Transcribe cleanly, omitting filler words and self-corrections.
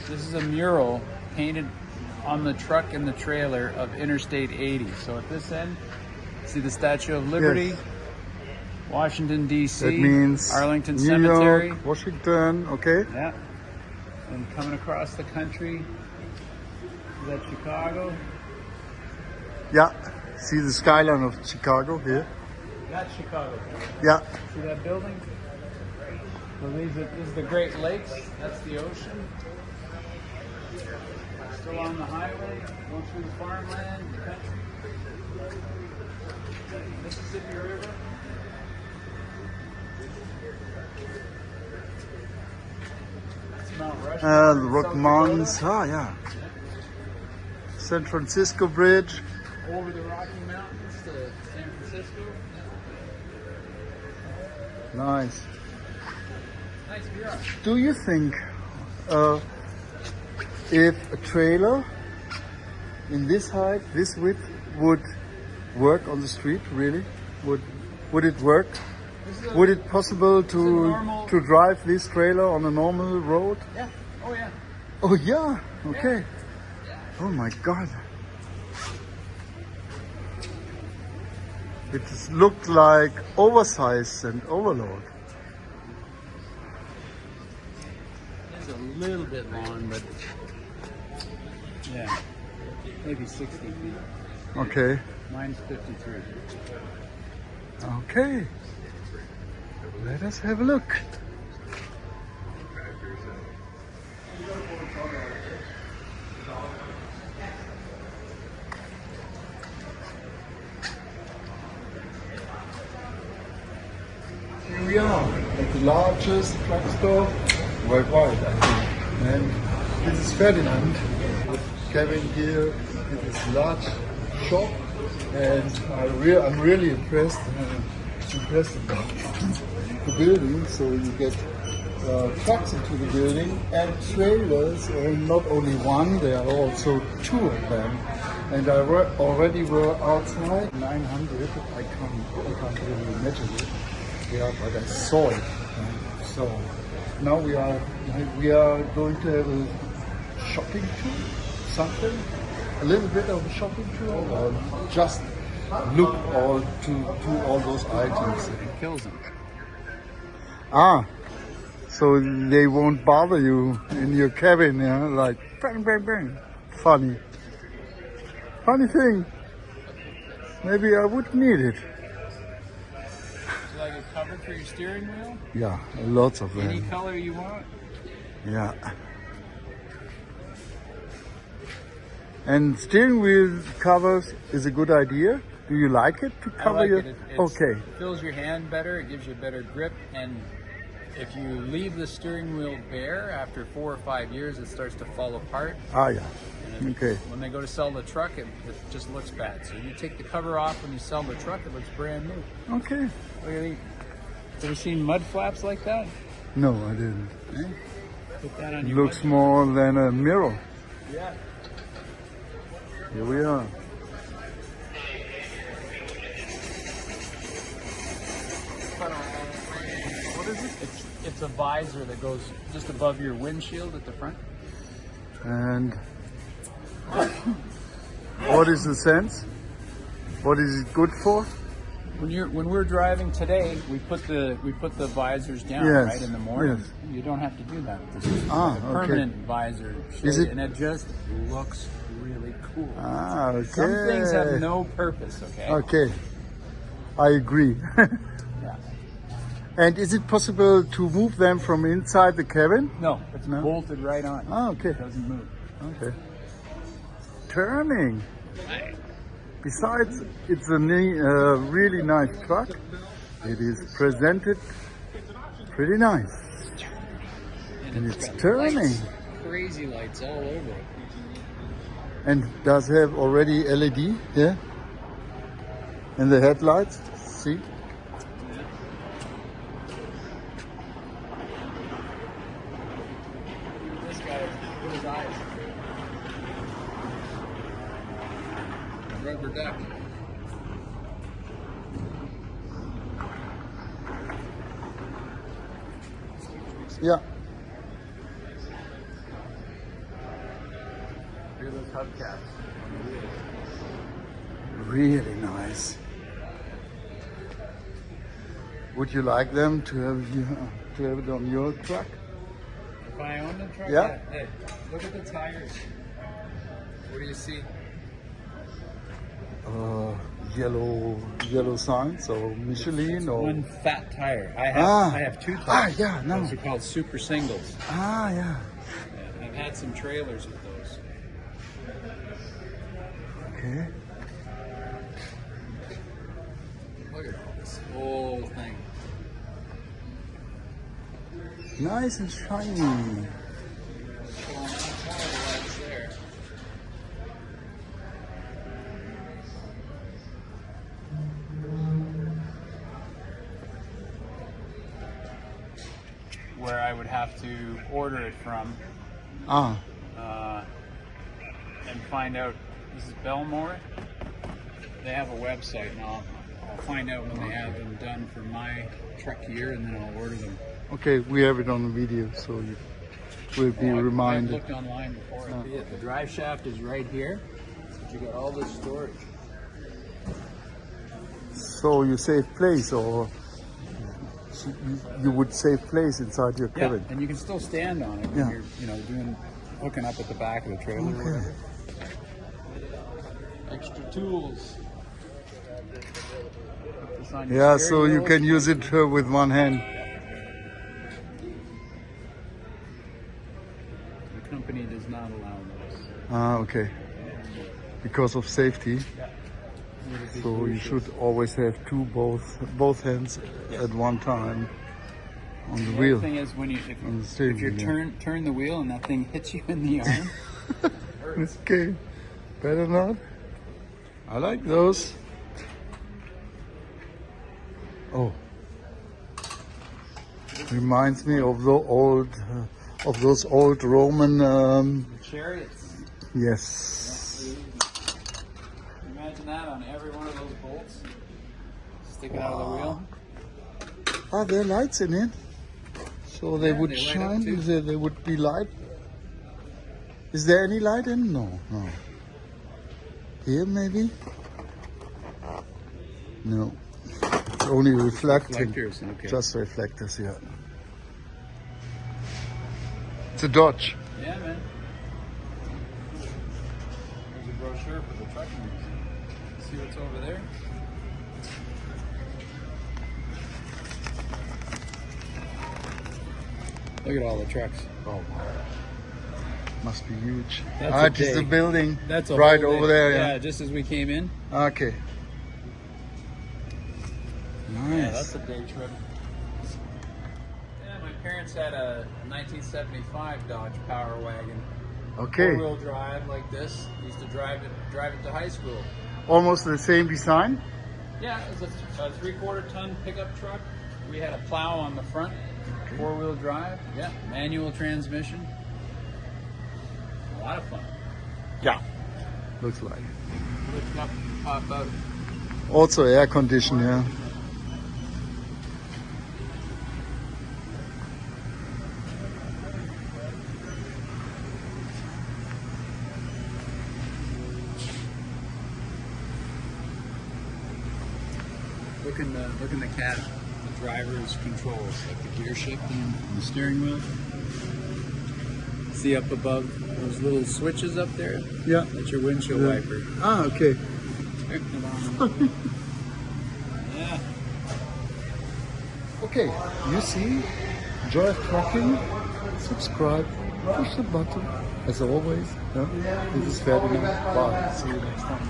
This is a mural painted on the truck and the trailer of Interstate 80. So at this end, see the Statue of Liberty, Yes. Washington, D.C., That means Arlington New Cemetery. York, Washington, okay. Yeah. And coming across the country, is that Chicago? Yeah, see the skyline of Chicago here. That's Chicago. Yeah, See that building? So this is the Great Lakes. That's the ocean. Still on the highway, going through the farmland, the country. Mississippi River. That's Mount Rushmore. the Rock South Mountains, Dakota. yeah. San Francisco Bridge. Over the Rocky Mountains to San Francisco. Nice. Nice mural. Do you think if a trailer in this height, this width, would work on the street, really? Would it work? Would it possible to drive this trailer on a normal road? Yeah. Oh yeah. Oh yeah, okay. Oh my God. It looked like oversized and overload. It's a little bit long, but yeah, maybe 60 feet. Okay. Mine's 53. Okay. Let us have a look. Here we are at the largest drugstore worldwide, I think. And this is Ferdinand with Kevin here in this large shop, and I'm really impressed about the building. So you get trucks into the building and trailers, and not only one, there are also two of them. And I already were outside 900. I can't really imagine it. Yeah, but I saw it. So now we are going to have a shopping tour, something, a little bit of a shopping tour, or just look to all those items. It kills them. Ah, so they won't bother you in your cabin, yeah? Like bang, bang, bang. Funny thing. Maybe I would need it. Like a cover for your steering wheel? Yeah, lots of them. Any color you want? Yeah. And steering wheel covers is a good idea. Do you like it to cover I like your? it. Okay. It fills your hand better. It gives you a better grip. And if you leave the steering wheel bare after 4 or 5 years, it starts to fall apart. Ah, yeah. And Okay. when they go to sell the truck, it just looks bad. So you take the cover off when you sell the truck, it looks brand new. Okay. Look at these. Ever seen mud flaps like that? No, I didn't. Eh? Put that on your Looks mud. more than a mirror. Yeah. Here we are. What is it? It's a visor that goes just above your windshield at the front. And what is the sense? What is it good for? When we're driving today, we put the visors down, Yes, right, in the morning. yes. You don't have to do that. This is Ah, like a okay. permanent visor, Is it- and it just looks really cool. Ah, okay. Some things have no purpose. Okay. Okay. I agree. Yeah. And is it possible to move them from inside the cabin? No, it's No? bolted right on. Ah, okay. It doesn't move. Okay. Turning. Besides, it's a really nice truck. It is presented pretty nice. And it's got turning. lights, crazy lights all over it. And does have already LED, yeah? And the headlights, see? This guy, look at his eyes. Rubber duck. Yeah. Here are those hubcaps on the wheels. Really nice. Would you like them to have it on your truck? If I own the truck, Yeah. Hey, look at the tires. What do you see? Yellow sign, so Michelin or One fat tire. I have two tires. Ah, yeah, no. Those are called super singles. Ah, yeah. I've had some trailers with those. Okay. Look at all this whole thing. Nice and shiny. Showing all the lights there. Where I would have to order it from Ah, and find out. This is Belmore. They have a website, and I'll find out when they have them done for my truck here, and then I'll order them. okay, we have it on the video, so you will be I've reminded. looked online before. I see it. The drive shaft is right here, but you got all this storage. So you save place, or you would save place inside your cabin. Yeah, and you can still stand on it when Yeah. you're, hooking up at the back of the trailer. Or whatever. Extra tools. Put this on your Yeah, steering so you wheel. can use it with one hand. The company does not allow this. Ah, okay. Because of safety. So you should always have both hands at one time on the The wheel. other thing is when On the if steering you wheel, yeah. turn the wheel and that thing hits you in the arm, it hurts. Okay, better not. I like those. Oh, reminds me of those old Roman. Chariots. Yes. Imagine that on every one of those bolts sticking out of the wheel. Ah, there are lights in it, so they Yeah, would they light up shine. too. They would be light. Is there any light in? No. Here maybe? No. It's only reflecting. Reflectors, okay. Just reflectors, yeah. It's a Dodge. Yeah, man. There's a brochure for the trucking museum. See what's over there? Look at all the trucks. Oh, must be huge. That's a it's the day. building. That's a right whole over day. there. Yeah, Yeah. just as we came in. Okay. Nice. Yeah, that's a day trip. Yeah, my parents had a 1975 Dodge Power Wagon. Okay. Four-wheel drive like this. Used to drive it to high school. Almost the same design. Yeah, it was a 3/4 ton pickup truck. We had a plow on the front. Four-wheel drive. Yeah, manual transmission. A lot of fun. Yeah. Looks like. Lift up, pop out. Also air conditioned, yeah. Look in the cab. The driver's controls, like the gear shifting and the steering wheel. See up above those little switches up there? Yeah. That's your windshield wiper. Ah, okay. Turn it on. Yeah. Okay, you see, enjoy trucking, subscribe, push the button, as always. Yeah? This is Ferdinand. Bye. See you next time.